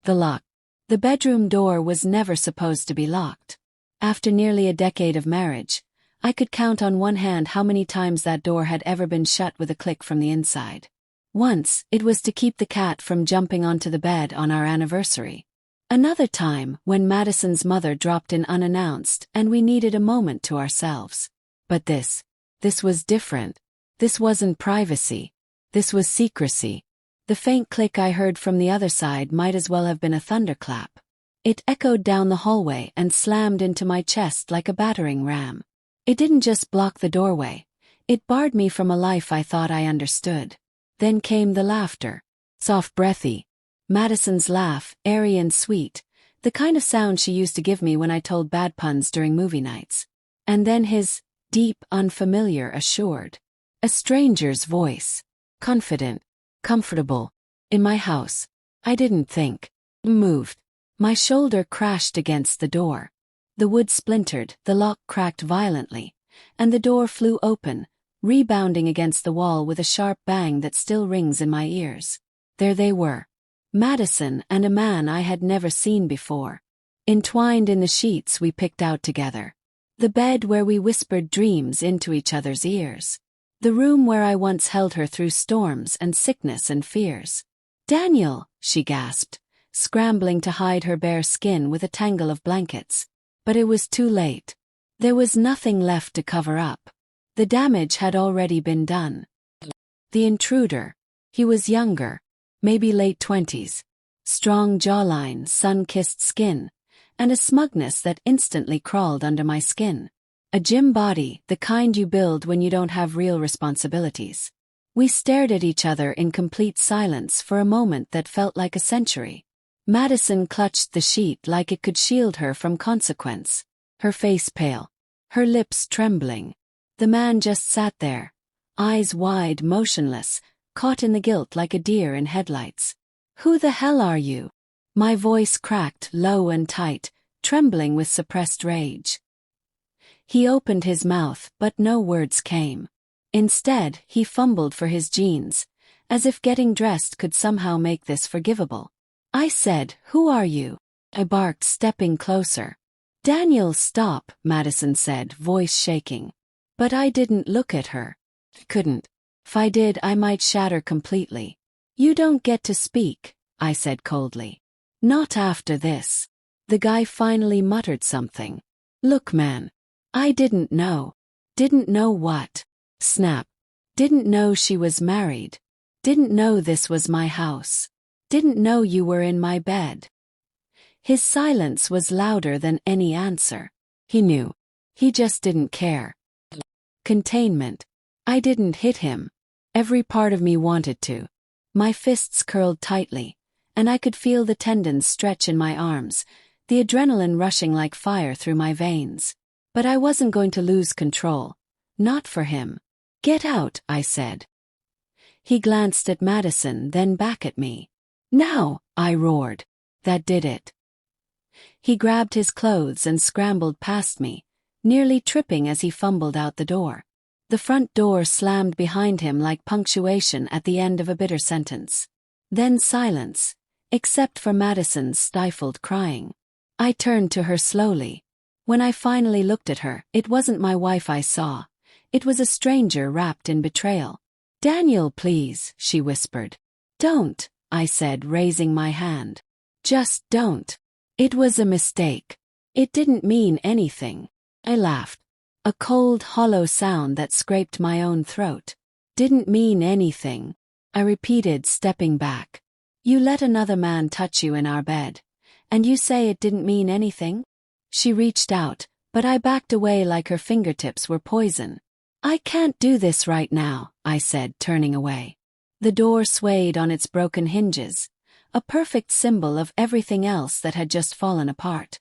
The lock. The bedroom door was never supposed to be locked. After nearly a decade of marriage, I could count on one hand how many times that door had ever been shut with a click from the inside. Once, it was to keep the cat from jumping onto the bed on our anniversary. Another time, when Madison's mother dropped in unannounced and we needed a moment to ourselves. But this was different. This wasn't privacy. This was secrecy. The faint click I heard from the other side might as well have been a thunderclap. It echoed down the hallway and slammed into my chest like a battering ram. It didn't just block the doorway. It barred me from a life I thought I understood. Then came the laughter. Soft, breathy. Madison's laugh, airy and sweet, the kind of sound she used to give me when I told bad puns during movie nights. And then his deep, unfamiliar, assured. A stranger's voice. Confident. Comfortable. In my house. I didn't think. Moved. My shoulder crashed against the door. The wood splintered, the lock cracked violently, and the door flew open, rebounding against the wall with a sharp bang that still rings in my ears. There they were. Madison and a man I had never seen before. Entwined in the sheets we picked out together. The bed where we whispered dreams into each other's ears. The room where I once held her through storms and sickness and fears. "Daniel," she gasped, scrambling to hide her bare skin with a tangle of blankets. But it was too late. There was nothing left to cover up. The damage had already been done. The intruder. He was younger, maybe late 20s. Strong jawline, sun-kissed skin, and a smugness that instantly crawled under my skin. A gym body, the kind you build when you don't have real responsibilities. We stared at each other in complete silence for a moment that felt like a century. Madison clutched the sheet like it could shield her from consequence. Her face pale. Her lips trembling. The man just sat there. Eyes wide, motionless, caught in the guilt like a deer in headlights. "Who the hell are you?" My voice cracked, low and tight, trembling with suppressed rage. He opened his mouth, but no words came. Instead, he fumbled for his jeans, as if getting dressed could somehow make this forgivable. I said, "Who are you?" I barked, stepping closer. "Daniel, stop," Madison said, voice shaking. But I didn't look at her. Couldn't. If I did, I might shatter completely. "You don't get to speak," I said coldly. "Not after this." The guy finally muttered something. "Look, man. I didn't know." Didn't know what? Snap. Didn't know she was married. Didn't know this was my house. Didn't know you were in my bed. His silence was louder than any answer. He knew. He just didn't care. Containment. I didn't hit him. Every part of me wanted to. My fists curled tightly, and I could feel the tendons stretch in my arms, the adrenaline rushing like fire through my veins. But I wasn't going to lose control. Not for him. "Get out," I said. He glanced at Madison, then back at me. "Now," I roared. That did it. He grabbed his clothes and scrambled past me, nearly tripping as he fumbled out the door. The front door slammed behind him like punctuation at the end of a bitter sentence. Then silence, except for Madison's stifled crying. I turned to her slowly. When I finally looked at her, it wasn't my wife I saw. It was a stranger wrapped in betrayal. "Daniel, please," she whispered. "Don't," I said, raising my hand. "Just don't. It was a mistake. It didn't mean anything." I laughed. A cold, hollow sound that scraped my own throat. "Didn't mean anything," I repeated, stepping back. "You let another man touch you in our bed, and you say it didn't mean anything?" She reached out, but I backed away like her fingertips were poison. "I can't do this right now," I said, turning away. The door swayed on its broken hinges, a perfect symbol of everything else that had just fallen apart.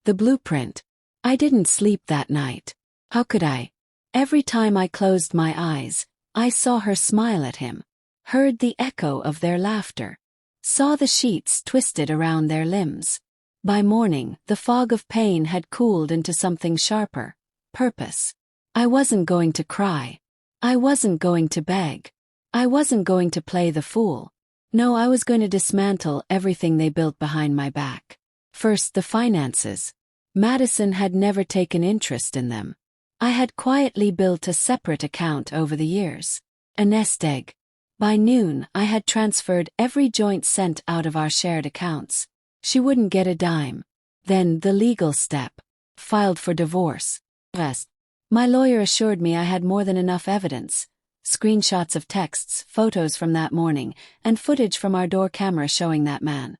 The blueprint. I didn't sleep that night. How could I? Every time I closed my eyes, I saw her smile at him, heard the echo of their laughter, saw the sheets twisted around their limbs. By morning, the fog of pain had cooled into something sharper: purpose. I wasn't going to cry. I wasn't going to beg. I wasn't going to play the fool. No, I was going to dismantle everything they built behind my back. First, the finances. Madison had never taken interest in them. I had quietly built a separate account over the years. A nest egg. By noon, I had transferred every joint cent out of our shared accounts. She wouldn't get a dime. Then, the legal step. Filed for divorce. Rest. My lawyer assured me I had more than enough evidence. Screenshots of texts, photos from that morning, and footage from our door camera showing that man.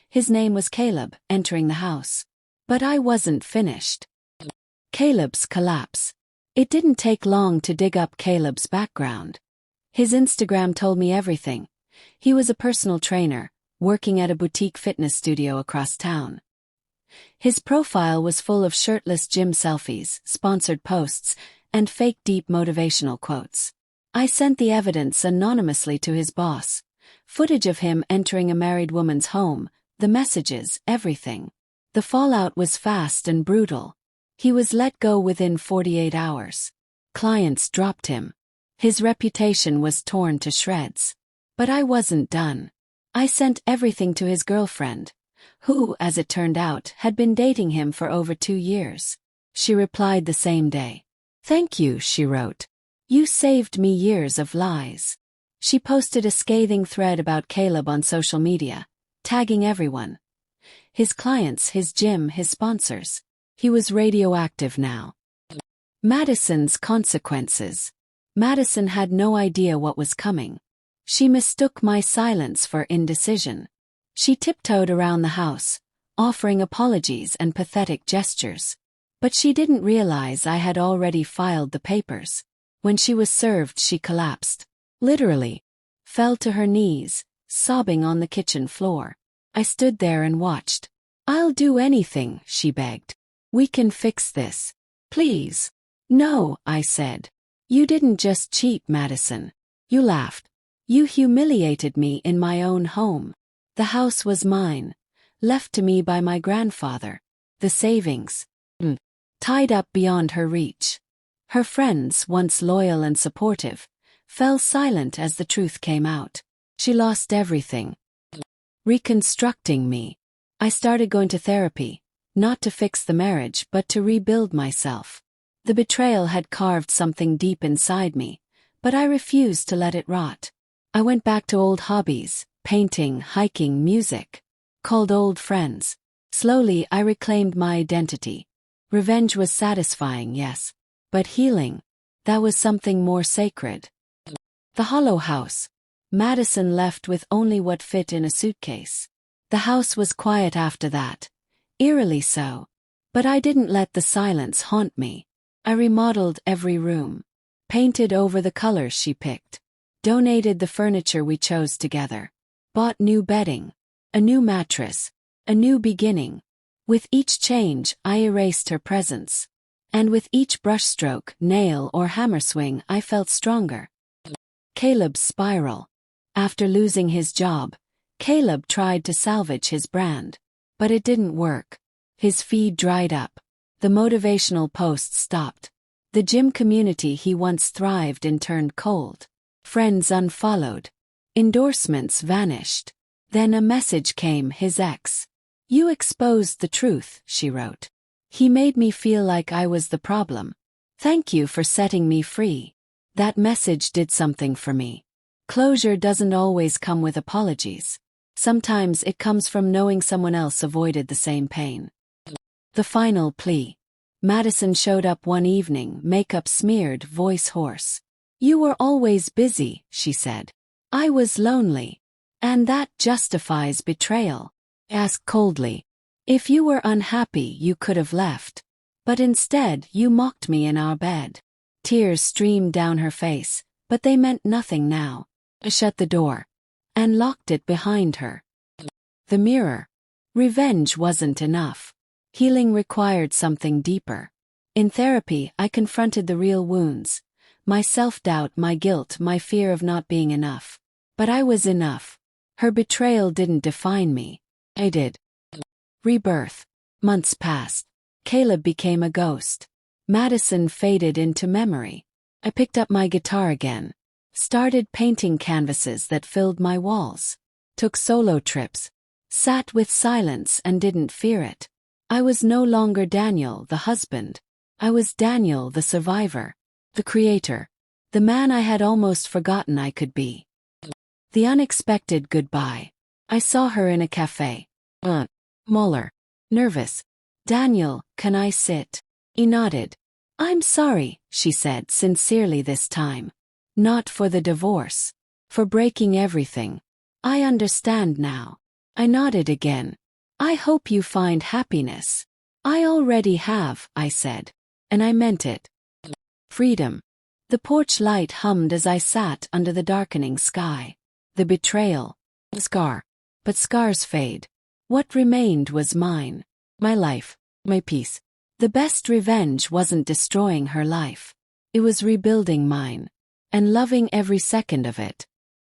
His name was Caleb, entering the house. But I wasn't finished. Caleb's collapse. It didn't take long to dig up Caleb's background. His Instagram told me everything. He was a personal trainer, working at a boutique fitness studio across town. His profile was full of shirtless gym selfies, sponsored posts, and fake deep motivational quotes. I sent the evidence anonymously to his boss. Footage of him entering a married woman's home, the messages, everything. The fallout was fast and brutal. He was let go within 48 hours. Clients dropped him. His reputation was torn to shreds. But I wasn't done. I sent everything to his girlfriend, who, as it turned out, had been dating him for over 2 years. She replied the same day. "Thank you," she wrote. "You saved me years of lies." She posted a scathing thread about Caleb on social media, tagging everyone. His clients, his gym, his sponsors. He was radioactive now. Madison's consequences. Madison had no idea what was coming. She mistook my silence for indecision. She tiptoed around the house, offering apologies and pathetic gestures. But she didn't realize I had already filed the papers. When she was served, she collapsed. Literally. Fell to her knees, sobbing on the kitchen floor. I stood there and watched. "I'll do anything," she begged. "We can fix this. Please." "No," I said. "You didn't just cheat, Madison. You laughed. You humiliated me in my own home. The house was mine, left to me by my grandfather. The savings, tied up beyond her reach." Her friends, once loyal and supportive, fell silent as the truth came out. She lost everything. Reconstructing me. I started going to therapy, not to fix the marriage but to rebuild myself. The betrayal had carved something deep inside me, but I refused to let it rot. I went back to old hobbies, painting, hiking, music. Called old friends. Slowly I reclaimed my identity. Revenge was satisfying, yes. But healing, that was something more sacred. The hollow house. Madison left with only what fit in a suitcase. The house was quiet after that. Eerily so. But I didn't let the silence haunt me. I remodeled every room. Painted over the colors she picked. Donated the furniture we chose together. Bought new bedding. A new mattress. A new beginning. With each change, I erased her presence. And with each brushstroke, nail, or hammer swing, I felt stronger. Caleb's spiral. After losing his job, Caleb tried to salvage his brand. But it didn't work. His feed dried up. The motivational posts stopped. The gym community he once thrived in turned cold. Friends unfollowed. Endorsements vanished. Then a message came, his ex. "You exposed the truth," she wrote. "He made me feel like I was the problem. Thank you for setting me free." That message did something for me. Closure doesn't always come with apologies. Sometimes it comes from knowing someone else avoided the same pain. The final plea. Madison showed up one evening, makeup smeared, voice hoarse. "You were always busy," she said. "I was lonely. And that justifies betrayal." Asked coldly. "If you were unhappy, you could have left. But instead, you mocked me in our bed." Tears streamed down her face, but they meant nothing now. I shut the door. And locked it behind her. The mirror. Revenge wasn't enough. Healing required something deeper. In therapy, I confronted the real wounds. My self-doubt, my guilt, my fear of not being enough. But I was enough. Her betrayal didn't define me. I did. Rebirth. Months passed. Caleb became a ghost. Madison faded into memory. I picked up my guitar again. Started painting canvases that filled my walls. Took solo trips. Sat with silence and didn't fear it. I was no longer Daniel, the husband. I was Daniel, the survivor. The creator. The man I had almost forgotten I could be. The unexpected goodbye. I saw her in a cafe. Muller. Nervous. Daniel, can I sit? He nodded. I'm sorry, she said sincerely this time. Not for the divorce. For breaking everything. I understand now. I nodded again. I hope you find happiness. I already have, I said. And I meant it. Freedom. The porch light hummed as I sat under the darkening sky. The betrayal. Scar. But scars fade. What remained was mine. My life. My peace. The best revenge wasn't destroying her life. It was rebuilding mine. And loving every second of it.